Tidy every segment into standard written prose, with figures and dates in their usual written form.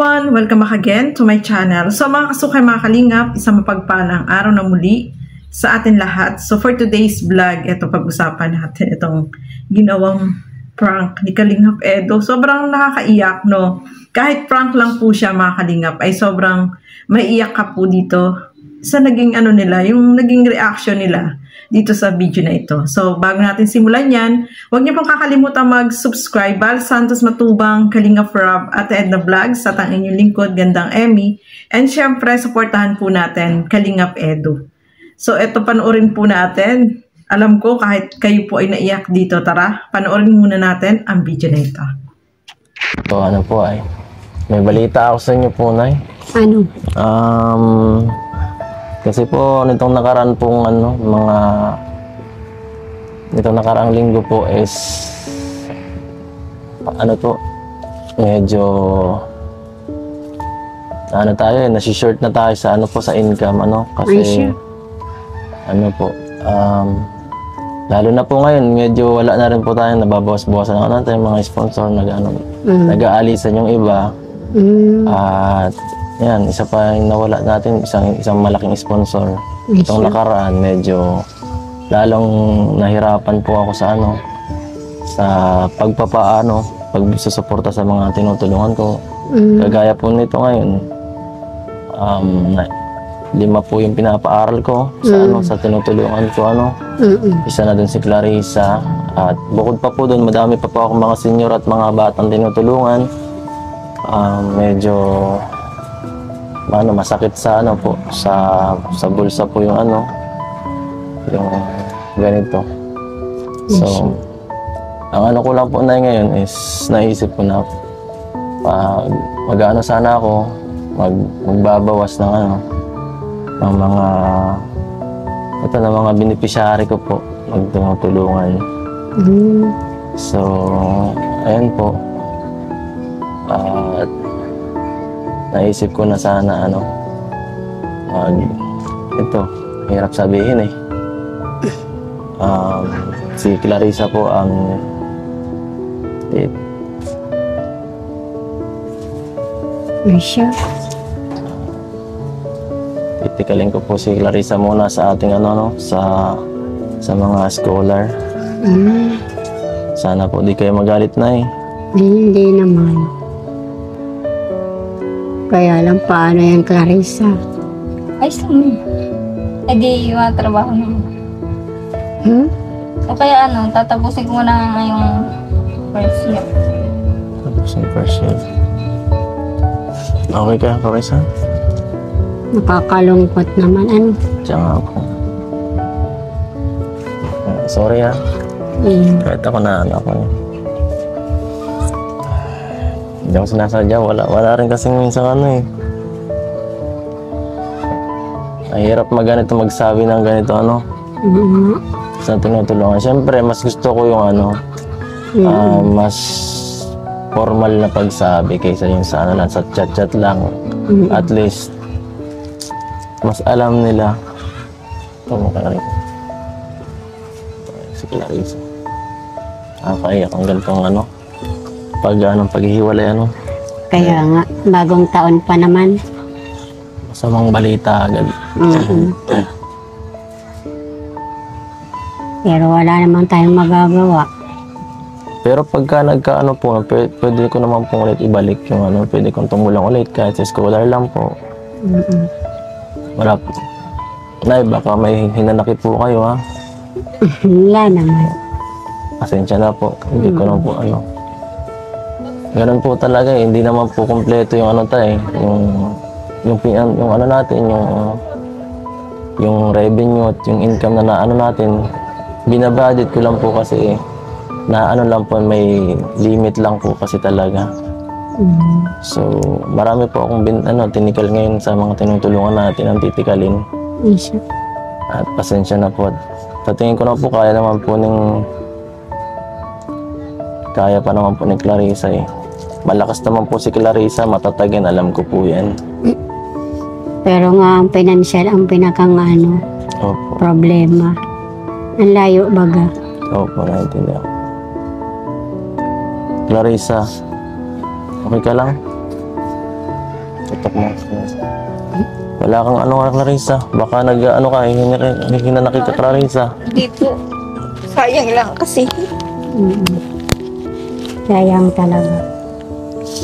everyone! Welcome back again to my channel. So mga kasukay, mga kalingap, isang mapagpalang araw na muli sa atin lahat. So for today's vlog, ito pag-usapan natin itong ginawang prank ni Kalingap Edo. Sobrang nakakaiyak, no? Kahit prank lang po siya, mga kalingap, ay sobrang maiiyak ka po dito sa naging nila, yung naging reaction nila dito sa video na ito. So, bago natin simulan yan, huwag niyo pong kakalimutan mag-subscribe. Val Santos Matubang, Kalingap Rob, at Edna Vlogs, at ang inyong lingkod, Gandang Emmy. And syempre, supportahan po natin Kalingap Edo. So, ito panoorin po natin. Alam ko, kahit kayo po ay naiyak dito, tara, panoorin muna natin ang video na ito. So, ano po ay, may balita ako sa inyo po, Nay. Ano? Kasi po, nitong nakaraan pong nitong nakaraang linggo po is, medyo, nasi-short na tayo sa sa income, kasi, lalo na po ngayon, medyo wala na rin po tayo, nababawas-bawasan natin mga sponsor, nag-aalisan yung iba, at, yan, isa pa yung nawala natin, isang malaking sponsor. Itong nakaraan, medyo lalong nahirapan po ako sa pagsusuporta sa mga tinutulungan ko. Kagaya po nito ngayon, 5 po yung pinapaaral ko sa tinutulungan ko. Isa na dun si Clarissa, at bukod pa po dun, madami pa po akong mga senior at mga batang tinutulungan. Medyo masakit sa sa bulsa po yung yung ganito. So, ang ko lang po na ngayon is naisip ko na mag-ano sana ako, magbabawas ng ng mga beneficiary ko po, magtulungan. So, ayan po. At naisip ko na sana hirap sabihin si Clarissa po ang titikalin ko po si Clarissa muna sa ating sa mga scholar. Sana po di kayo magalit, Nay. Hindi naman. Kaya lang, paano yan, Clarissa? Ay, saan? Eh di, trabaho naman. O kaya tatapusin ko na yung first year. Tapusin first year. Okay ka, Clarissa? Nakakalungkot naman, Diyan nga po. Sorry kahit ako hindi ako sinasadya, wala rin kasing minsan mahirap magsabi ng ganito sa tinutulungan. Siyempre, mas gusto ko yung mas formal na pagsabi kaysa yung sa lang, sa chat-chat lang. At least, mas alam nila. Si Clarissa. Kaya ang ganitong paghihiwalay Kaya nga, bagong taon pa naman. Masamang balita agad. Pero wala naman tayong magagawa. Pero pagka po, pwede ko naman po ulit ibalik yung pwede kong tumulong ulit kahit sa scholar lang po. Wala po. Nay, baka may hinanakit po kayo, Wala naman. Pasensya na po. Hindi ko na po ganun po talaga hindi naman po kompleto yung yung natin, yung revenue at yung income na natin, binabudget ko lang po kasi lang po, may limit lang po kasi talaga. So, marami po akong tinikal ngayon sa mga tinutulungan natin ang titikalin. At pasensya na po. Tatingin ko na po kaya pa naman po ni Clarissa Malakas naman po si Clarissa, matatagin, alam ko po yan. Pero nga ang financial ang problema. Ang layo baga. Opo, naintindihan. Clarissa, okay ka lang? Tutok mo. Wala kang ano ka, Clarissa. Baka nag-ano ka, hinanakit ka, Clarissa. Hindi po. Sayang lang kasi. Sayang talaga.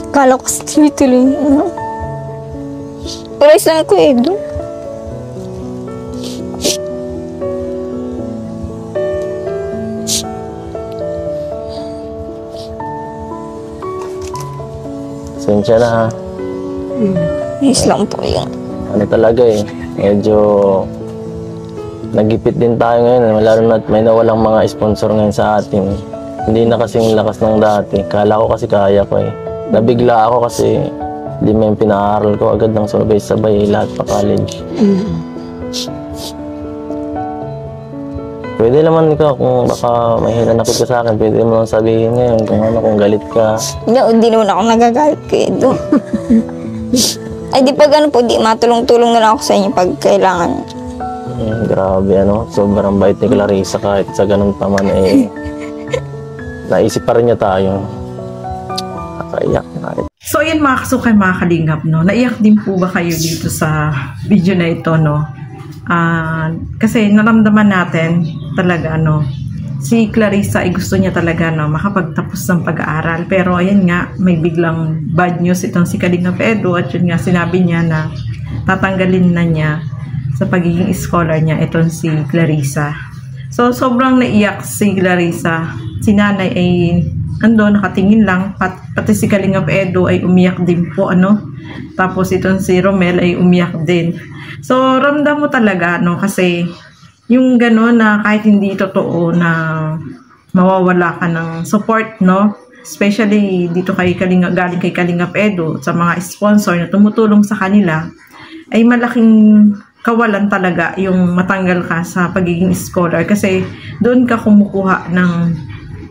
Kala ko sa tuloy-tuloy. Pares lang ako Edo. Pasensya na ha. Yes lang po yun. Ano talaga eh, medyo nagipit din tayo ngayon. Lalo na may nawalang mga sponsor ngayon sa atin. Hindi na kasing lakas ng dati. Kala ko kasi kaya ko eh. Nabigla ako kasi hindi mo yung pinaaral ko agad ng sabay-sabay lahat pa college. Pwede naman ikaw kung baka may hinanakit ka sa akin, pwede mo lang sabihin ngayon kung ano, kung galit ka. Hindi naman ako nagagalit kay Edo. Ay di pag ano po, di matulong-tulong na lang ako sa inyo pag kailangan. Grabe ano, sobrang bait ni Clarissa kahit sa ganun pa man eh. Naisip pa rin niya tayo. Nakaiyak na. So yun mga kasukay, mga kalingap, no? Naiyak din po ba kayo dito sa video na ito, no? Kasi naramdaman natin talaga, no? Si Clarissa ay gusto niya talaga, no, makapagtapos ng pag-aaral. Pero ayan nga, may biglang bad news itong si Kalingap Edo at yun nga sinabi niya na tatanggalin na niya sa pagiging scholar niya itong si Clarissa. So sobrang naiyak si Clarissa. Si nanay ay nakatingin lang, pati si Kalingap Edo ay umiyak din po, ano. Tapos itong si Romel ay umiyak din. So ramdam mo talaga, no, kasi yung gano'n na kahit hindi totoo na mawawala ka ng support, no, especially dito galing kay Kalingap Edo sa mga sponsor na tumutulong sa kanila, ay malaking kawalan talaga yung matanggal ka sa pagiging scholar kasi doon ka kumukuha ng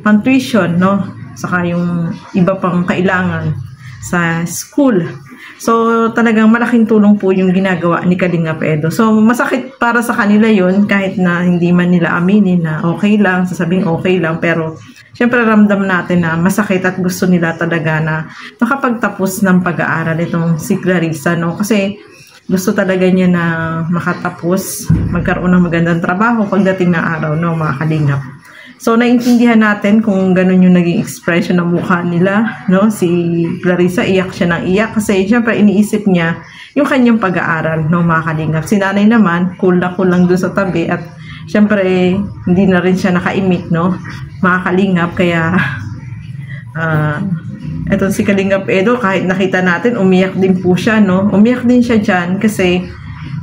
pang-tuition, no, saka yung iba pang kailangan sa school. So talagang malaking tulong po yung ginagawa ni Kalingap Edo. So masakit para sa kanila yun, kahit na hindi man nila aminin na okay lang, sasabing okay lang, pero syempre ramdam natin na masakit at gusto nila talaga na makapagtapos ng pag-aaral itong si Clarissa, no, kasi gusto talaga niya na makatapos, magkaroon ng magandang trabaho pagdating ng araw, no, mga kalingap. So, naiintindihan natin kung ganun yung naging expression ng mukha nila, no? Si Clarissa, iyak siya ng iyak kasi syempre iniisip niya yung kanyang pag-aaral, no, mga kalingap. Si nanay naman, cool lang doon sa tabi at syempre hindi na rin siya nakaimik, no, mga kalingap. Kaya, etong si Kalingap Edo, kahit nakita natin, umiyak din po siya, no? Umiyak din siya dyan kasi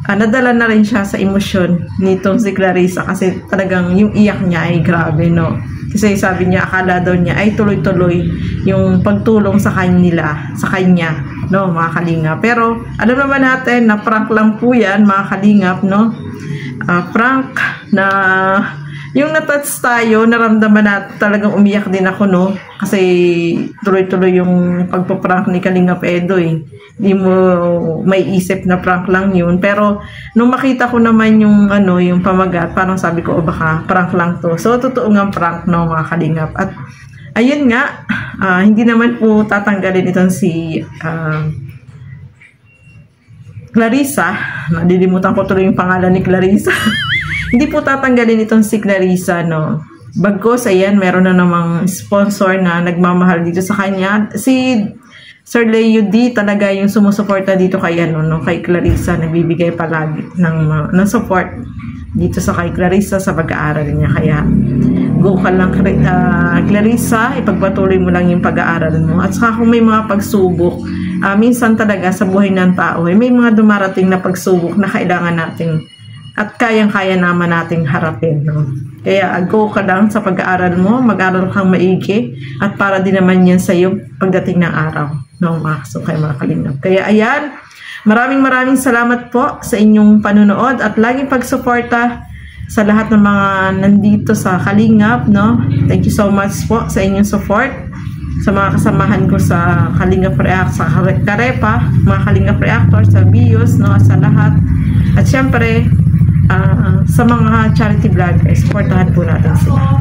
nadala na rin siya sa emosyon nitong si Clarissa kasi talagang yung iyak niya ay grabe, no? Kasi sabi niya, akala daw niya ay tuloy-tuloy yung pagtulong sa kanya, no, mga kalingap. Pero alam naman natin na prank lang po yan, mga kalingap, no? Prank na yung natouch tayo, naramdaman natin, talagang umiyak din ako, no? Kasi tuloy-tuloy yung pagpaprank ni Kalingap Edo, eh. Hindi mo may isip na prank lang yun. Pero nung makita ko naman yung yung pamagat, parang sabi ko, baka prank lang to. So totoo nga prank, no, mga kalingap. At ayun nga, hindi naman po tatanggalin itong si Clarissa. Nadilimutan ko tuloy yung pangalan ni Clarissa. Hindi po tatanggalin itong si Clarissa, no. Bagkos, ayan, meron na namang sponsor na nagmamahal dito sa kanya. Si Sir Leo D talaga yung sumusuporta dito kay kay Clarissa, nagbibigay palagi ng support dito sa kay Clarissa sa pag-aaral niya. Kaya go ka lang, Clarissa, ipagpatuloy mo lang yung pag-aaral mo. At saka kung may mga pagsubok, minsan talaga sa buhay ng tao, may mga dumarating na pagsubok na kailangan nating at kayang-kaya naman nating harapin, no? Kaya go ka lang sa pag-aaral mo, mag-aaral kang maigi, at para din naman yan sa iyo pagdating ng araw, no, mga kasukay, mga kalingap. Kaya ayan, maraming salamat po sa inyong panunood at laging pagsuporta sa lahat ng mga nandito sa Kalingap, no? Thank you so much po sa inyong support, sa mga kasamahan ko sa Kalingap React, sa Karepa, mga Kalingap Reactor, sa Bios, no, sa lahat. At syempre, sa mga charity vloggers, supportahan po natin sila.